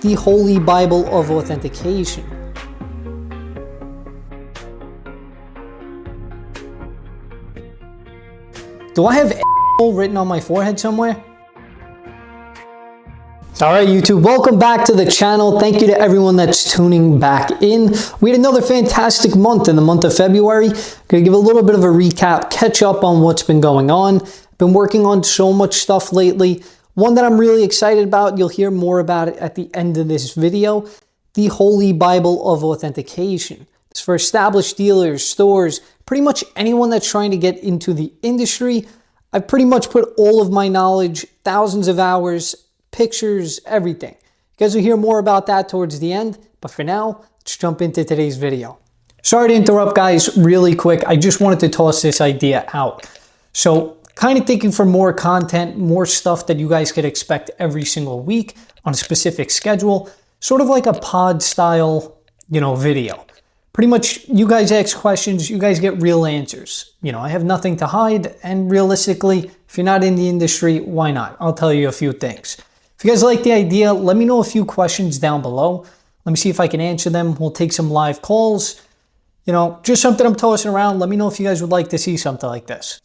the Holy Bible of Authentication. Do I have written on my forehead somewhere? Alright YouTube, welcome back to the channel. Thank you to everyone that's tuning back in. We had another fantastic month in the month of February. Gonna give a little bit of a recap, catch up on what's been going on. Been working on so much stuff lately. One that I'm really excited about, you'll hear more about it at the end of this video, the Holy Bible of Authentication. It's for established dealers, stores, pretty much anyone that's trying to get into the industry. I've pretty much put all of my knowledge, thousands of hours, pictures, everything. You guys will hear more about that towards the end, but for now, let's jump into today's video. Sorry to interrupt guys, really quick. I just wanted to toss this idea out. So kind of thinking for more content, more stuff that you guys could expect every single week on a specific schedule, sort of like a pod style, video. Pretty much you guys ask questions, you guys get real answers. I have nothing to hide, and realistically, if you're not in the industry, why not? I'll tell you a few things. If you guys like the idea, let me know a few questions down below. Let me see if I can answer them. We'll take some live calls. Just something I'm tossing around. Let me know if you guys would like to see something like this.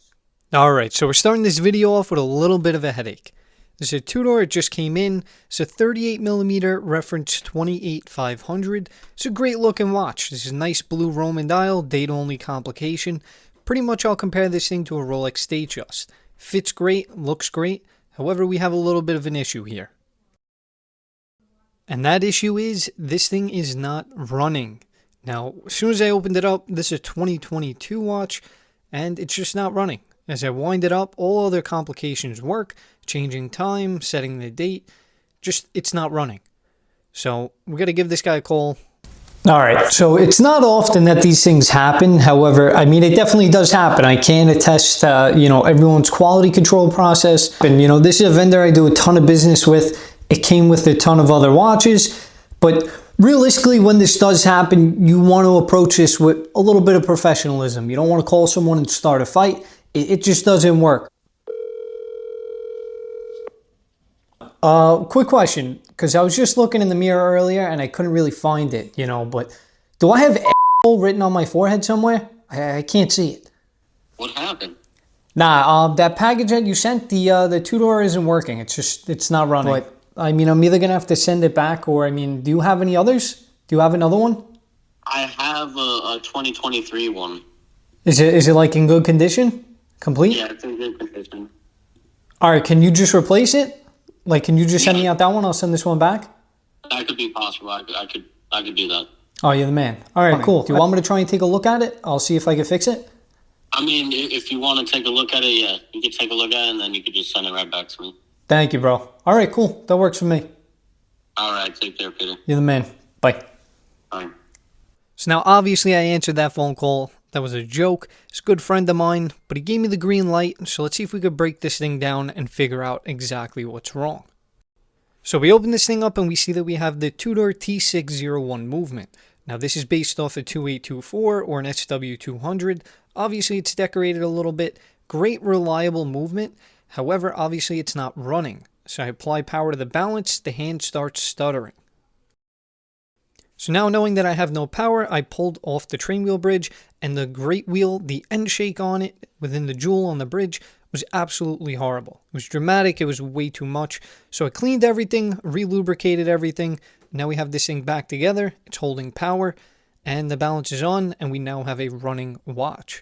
Alright, so we're starting this video off with a little bit of a headache. This is a Tudor, it just came in. It's a 38mm reference 28500. It's a great looking watch. This is a nice blue Roman dial, date only complication. Pretty much I'll compare this thing to a Rolex Datejust. Fits great, looks great. However, we have a little bit of an issue here. And that issue is, this thing is not running. Now, as soon as I opened it up, this is a 2022 watch, and it's just not running. As I wind it up, all other complications work, changing time, setting the date, it's not running. So, we got to give this guy a call. Alright, so it's not often that these things happen. However, it definitely does happen. I can attest to, everyone's quality control process. And, this is a vendor I do a ton of business with. It came with a ton of other watches. But realistically, when this does happen, you want to approach this with a little bit of professionalism. You don't want to call someone and start a fight. It just doesn't work. Quick question, because I was just looking in the mirror earlier and I couldn't really find it, but do I have written on my forehead somewhere? I can't see it. What happened? Nah, that package that you sent, the Tudor isn't working. It's not running. But, I'm either going to have to send it back or, do you have any others? Do you have another one? I have a 2023 one. Is it like in good condition? Complete? Yeah, it's in good condition. All right, can you just replace it? Like, can you just send me out that one? I'll send this one back. That could be possible. I could do that. Oh, you're the man. All right, cool. Do you want me to try and take a look at it? I'll see if I can fix it. If you want to take a look at it, yeah, you could take a look at it and then you could just send it right back to me. Thank you, bro. All right, cool. That works for me. All right, take care, Peter. You're the man. Bye. Bye. So now, obviously, I answered that phone call. That was a joke. It's a good friend of mine, but he gave me the green light. So let's see if we could break this thing down and figure out exactly what's wrong. So we open this thing up and we see that we have the Tudor T601 movement. Now this is based off a 2824 or an SW200. Obviously it's decorated a little bit. Great reliable movement. However, obviously it's not running. So I apply power to the balance, the hand starts stuttering. So now knowing that I have no power, I pulled off the train wheel bridge, and the great wheel, the end shake on it, within the jewel on the bridge, was absolutely horrible. It was dramatic, it was way too much. So I cleaned everything, re-lubricated everything. Now we have this thing back together, it's holding power, and the balance is on, and we now have a running watch.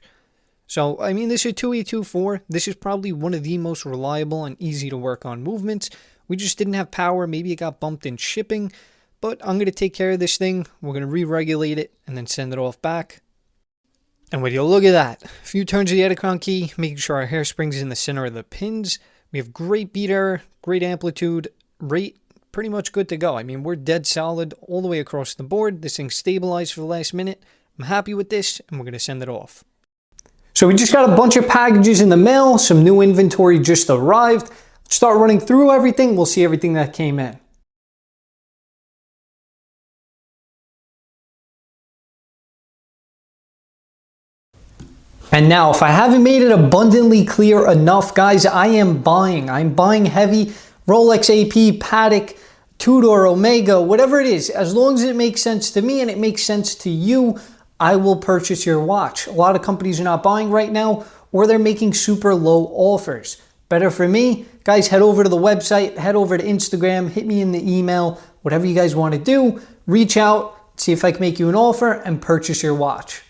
So, this is a 2824. This is probably one of the most reliable and easy to work on movements. We just didn't have power, maybe it got bumped in shipping. But I'm going to take care of this thing. We're going to re-regulate it and then send it off back. And would you look at that? A few turns of the Edicron key, making sure our hairspring's in the center of the pins. We have great beat error, great amplitude, rate, pretty much good to go. We're dead solid all the way across the board. This thing's stabilized for the last minute. I'm happy with this, and we're going to send it off. So we just got a bunch of packages in the mail. Some new inventory just arrived. Let's start running through everything. We'll see everything that came in. And now, if I haven't made it abundantly clear enough, guys, I'm buying heavy Rolex AP, Patek, Tudor, Omega, whatever it is, as long as it makes sense to me and it makes sense to you, I will purchase your watch. A lot of companies are not buying right now, or they're making super low offers. Better for me, guys, head over to the website, head over to Instagram, hit me in the email, whatever you guys want to do, reach out, see if I can make you an offer and purchase your watch.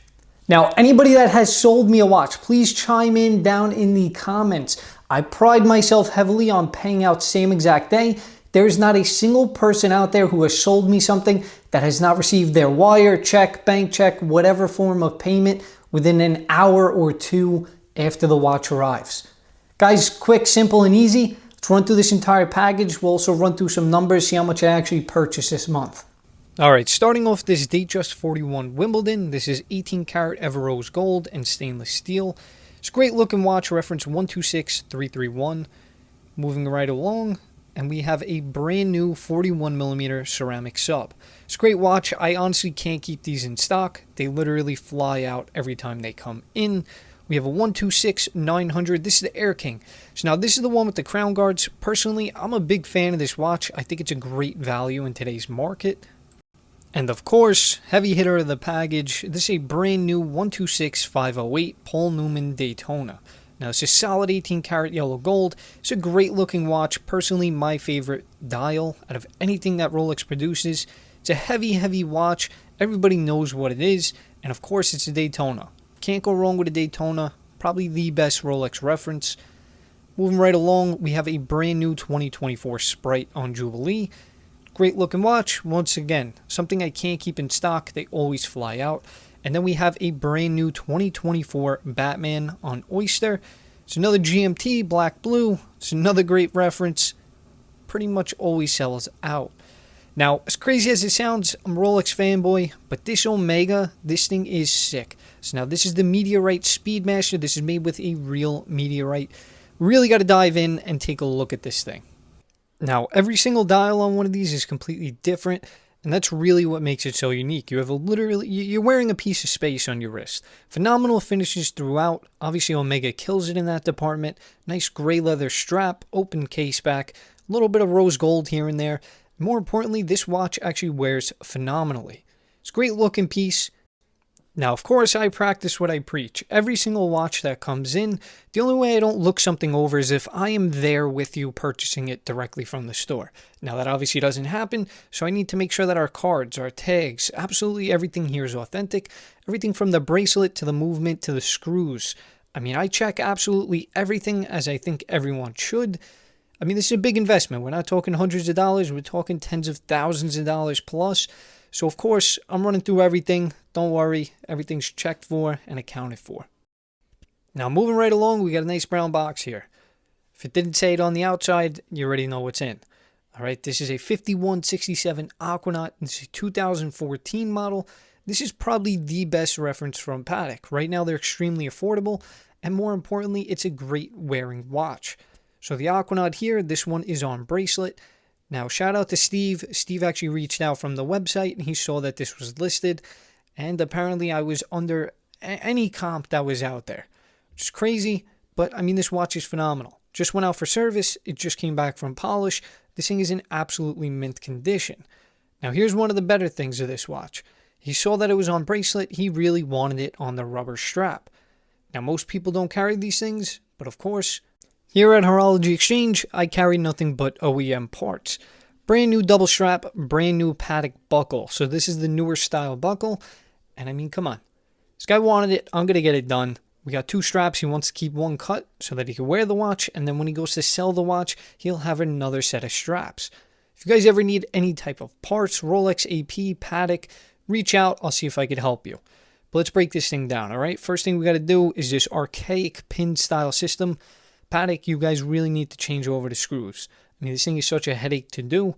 Now, anybody that has sold me a watch, please chime in down in the comments. I pride myself heavily on paying out same exact day. There is not a single person out there who has sold me something that has not received their wire, check, bank check, whatever form of payment within an hour or two after the watch arrives. Guys, quick, simple, and easy. Let's run through this entire package. We'll also run through some numbers, see how much I actually purchased this month. All right, starting off this Datejust 41 Wimbledon. This is 18 karat Ever Rose gold and stainless steel. It's a great looking watch, reference 126331. Moving right along, and we have a brand new 41mm ceramic sub. It's a great watch. I honestly can't keep these in stock. They literally fly out every time they come in. We have a 126900. This is the Air King. So now this is the one with the crown guards. Personally, I'm a big fan of this watch. I think it's a great value in today's market. And of course, heavy hitter of the package, this is a brand new 126508 Paul Newman Daytona. Now it's a solid 18 karat yellow gold. It's a great looking watch. Personally, my favorite dial out of anything that Rolex produces. It's a heavy watch. Everybody knows what it is. And of course, it's a Daytona. Can't go wrong with a Daytona. Probably the best Rolex reference. Moving right along, we have a brand new 2024 Sprite on Jubilee. Great looking watch. Once again, something I can't keep in stock. They always fly out. And then we have a brand new 2024 Batman on Oyster. It's another GMT, black blue. It's another great reference. Pretty much always sells out. Now, as crazy as it sounds, I'm a Rolex fanboy, but this Omega, this thing is sick. So now this is the Meteorite Speedmaster. This is made with a real meteorite. Really got to dive in and take a look at this thing. Now, every single dial on one of these is completely different, and that's really what makes it so unique. You have you're wearing a piece of space on your wrist. Phenomenal finishes throughout. Obviously, Omega kills it in that department. Nice gray leather strap, open case back, a little bit of rose gold here and there. More importantly, this watch actually wears phenomenally. It's a great looking piece. Now, of course, I practice what I preach. Every single watch that comes in, the only way I don't look something over is if I am there with you purchasing it directly from the store. Now, that obviously doesn't happen, so I need to make sure that our cards, our tags, absolutely everything here is authentic. Everything from the bracelet to the movement to the screws. I mean, I check absolutely everything as I think everyone should. I mean, this is a big investment. We're not talking hundreds of dollars. We're talking tens of thousands of dollars plus. So, of course, I'm running through everything. Don't worry. Everything's checked for and accounted for. Now, moving right along, we got a nice brown box here. If it didn't say it on the outside, you already know what's in. All right, this is a 5167 Aquanaut. This is a 2014 model. This is probably the best reference from Patek. Right now, they're extremely affordable. And more importantly, it's a great wearing watch. So the Aquanaut here, this one is on bracelet. Now, shout out to Steve. Steve actually reached out from the website and he saw that this was listed. And apparently I was under any comp that was out there. Which is crazy, but I mean, this watch is phenomenal. Just went out for service. It just came back from polish. This thing is in absolutely mint condition. Now, here's one of the better things of this watch. He saw that it was on bracelet. He really wanted it on the rubber strap. Now, most people don't carry these things, but of course, here at Horology Exchange, I carry nothing but OEM parts. Brand new double strap, brand new Patek buckle. So this is the newer style buckle. And I mean, come on. This guy wanted it. I'm going to get it done. We got two straps. He wants to keep one cut so that he can wear the watch. And then when he goes to sell the watch, he'll have another set of straps. If you guys ever need any type of parts, Rolex, AP, Patek, reach out. I'll see if I could help you. But let's break this thing down, all right? First thing we got to do is this archaic pin style system. Patek, you guys really need to change over the screws. I mean, this thing is such a headache to do,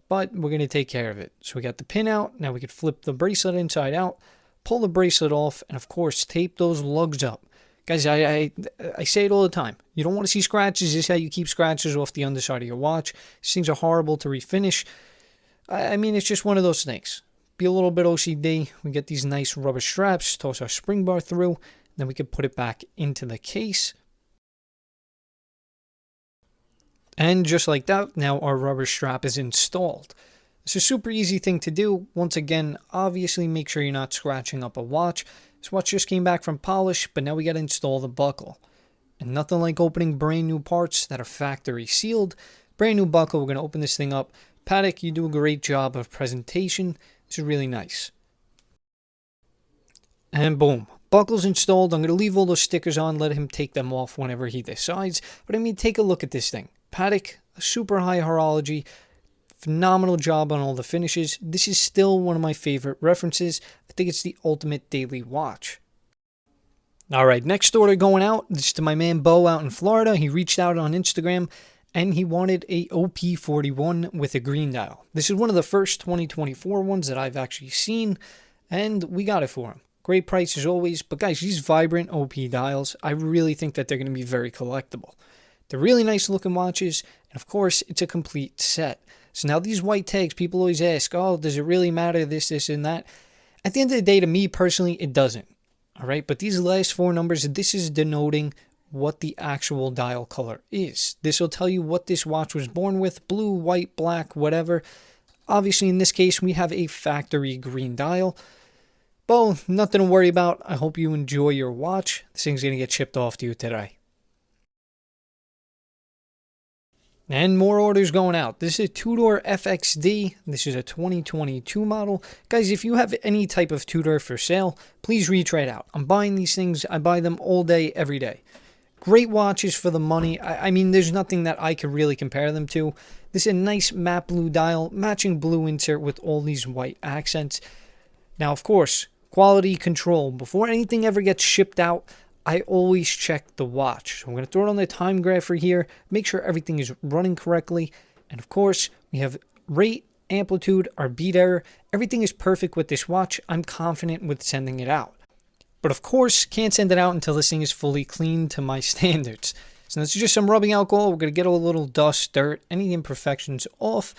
but we're going to take care of it. So we got the pin out. Now we could flip the bracelet inside out, pull the bracelet off, and of course, tape those lugs up. Guys, I say it all the time. You don't want to see scratches. This is how you keep scratches off the underside of your watch. These things are horrible to refinish. I mean, it's just one of those things. Be a little bit OCD. We get these nice rubber straps, toss our spring bar through, then we can put it back into the case. And just like that, now our rubber strap is installed. It's a super easy thing to do. Once again, obviously make sure you're not scratching up a watch. This watch just came back from polish, but now we got to install the buckle. And nothing like opening brand new parts that are factory sealed. Brand new buckle, we're going to open this thing up. Patek, you do a great job of presentation. This is really nice. And boom, buckle's installed. I'm going to leave all those stickers on, let him take them off whenever he decides. But I mean, take a look at this thing. Patek, super high horology, phenomenal job on all the finishes. This is still one of my favorite references. I think it's the ultimate daily watch. All right, next order going out. This is to my man Bo out in Florida. He reached out on Instagram and he wanted a OP41 with a green dial. This is one of the first 2024 ones that I've actually seen, and we got it for him. Great price as always, but guys, these vibrant OP dials, I really think that they're going to be very collectible. They're really nice looking watches, and of course, it's a complete set. So now these white tags, people always ask, oh, does it really matter this, and that? At the end of the day, to me personally, it doesn't. All right, but these last four numbers, this is denoting what the actual dial color is. This will tell you what this watch was born with, blue, white, black, whatever. Obviously, in this case, we have a factory green dial. Bo, nothing to worry about. I hope you enjoy your watch. This thing's going to get shipped off to you today. And more orders going out. This is a Tudor FXD. This is a 2022 model. Guys, if you have any type of Tudor for sale, please reach right out. I'm buying these things. I buy them all day, every day. Great watches for the money. I mean, there's nothing that I could really compare them to. This is a nice matte blue dial, matching blue insert with all these white accents. Now, of course, quality control. Before anything ever gets shipped out, I always check the watch. So I'm going to throw it on the time grapher here, make sure everything is running correctly. And of course, we have rate, amplitude, our beat error. Everything is perfect with this watch. I'm confident with sending it out. But of course, can't send it out until this thing is fully cleaned to my standards. So this is just some rubbing alcohol. We're going to get a little dust, dirt, any imperfections off,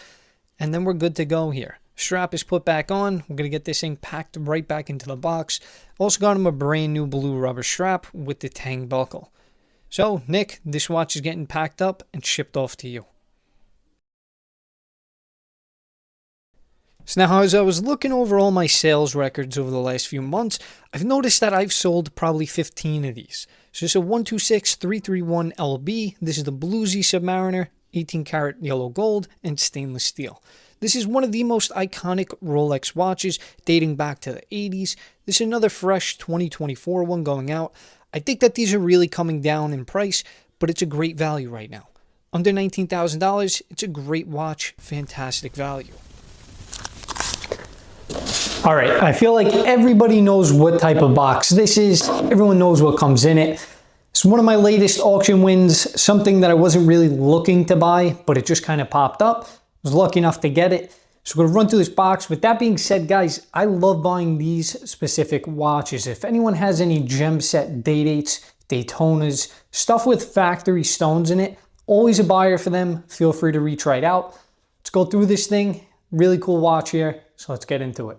and then we're good to go here. Strap is put back on. We're going to get this thing packed right back into the box. Also got him a brand new blue rubber strap with the Tang buckle. So, Nick, this watch is getting packed up and shipped off to you. So now, as I was looking over all my sales records over the last few months, I've noticed that I've sold probably 15 of these. So this is a 126331 LB. This is the Bluesy Submariner, 18 karat yellow gold, and stainless steel. This is one of the most iconic Rolex watches dating back to the 80s. This is another fresh 2024 one going out. I think that these are really coming down in price, but it's a great value right now. Under $19,000, it's a great watch, fantastic value. All right, I feel like everybody knows what type of box this is. Everyone knows what comes in it. It's one of my latest auction wins, something that I wasn't really looking to buy, but it just kind of popped up. I was lucky enough to get it. So we're going to run through this box. With that being said, guys, I love buying these specific watches. If anyone has any gem set day-dates, Daytonas, stuff with factory stones in it, always a buyer for them. Feel free to reach right out. Let's go through this thing. Really cool watch here. So let's get into it.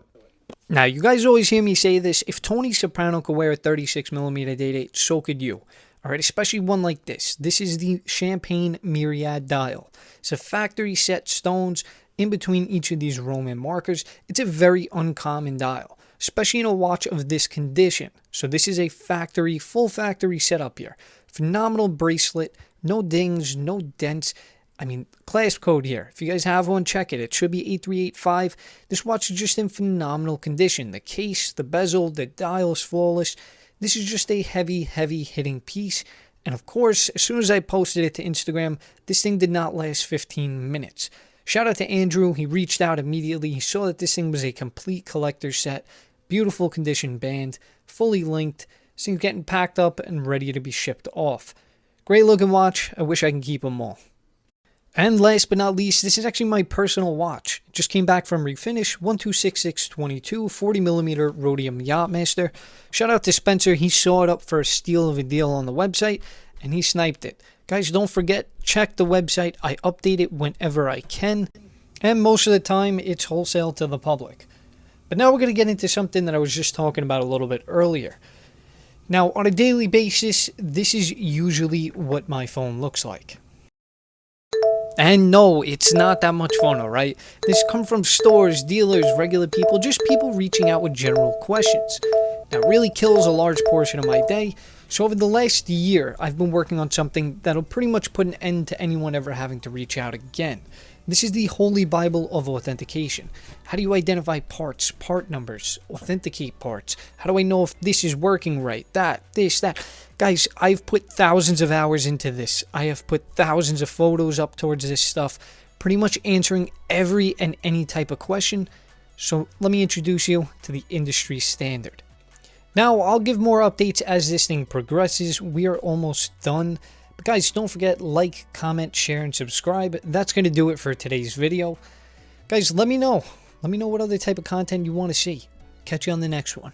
Now, you guys always hear me say this. If Tony Soprano could wear a 36mm day-date, so could you. All right, especially one like this. This is the Champagne Myriad dial. It's a factory set stones in between each of these Roman markers. It's a very uncommon dial, especially in a watch of this condition. So this is a factory, full factory setup here. Phenomenal bracelet, no dings, no dents. I mean, clasp code here. If you guys have one, check it. It should be 8385. This watch is just in phenomenal condition. The case, the bezel, the dial is flawless. This is just a heavy, heavy hitting piece. And of course, as soon as I posted it to Instagram, this thing did not last 15 minutes. Shout out to Andrew. He reached out immediately. He saw that this thing was a complete collector's set. Beautiful condition band, fully linked. This thing's getting packed up and ready to be shipped off. Great looking watch. I wish I can keep them all. And last but not least, this is actually my personal watch. It just came back from refinish, 126622, 40mm rhodium Yachtmaster. Shout out to Spencer. He saw it up for a steal of a deal on the website, and he sniped it. Guys, don't forget, check the website. I update it whenever I can, and most of the time, it's wholesale to the public. But now we're going to get into something that I was just talking about a little bit earlier. Now, on a daily basis, this is usually what my phone looks like. And no, it's not that much fun, alright? This comes from stores, dealers, regular people, just people reaching out with general questions. Now, it really kills a large portion of my day, so over the last year, I've been working on something that'll pretty much put an end to anyone ever having to reach out again. This is the Holy Bible of authentication. How do you identify parts, part numbers, authenticate parts? How do I know if this is working right? That. Guys, I've put thousands of hours into this. I have put thousands of photos up towards this stuff, pretty much answering every and any type of question. So let me introduce you to the industry standard. Now, I'll give more updates as this thing progresses. We are almost done. But guys, don't forget, like, comment, share, and subscribe. That's going to do it for today's video. Guys, let me know. Let me know what other type of content you want to see. Catch you on the next one.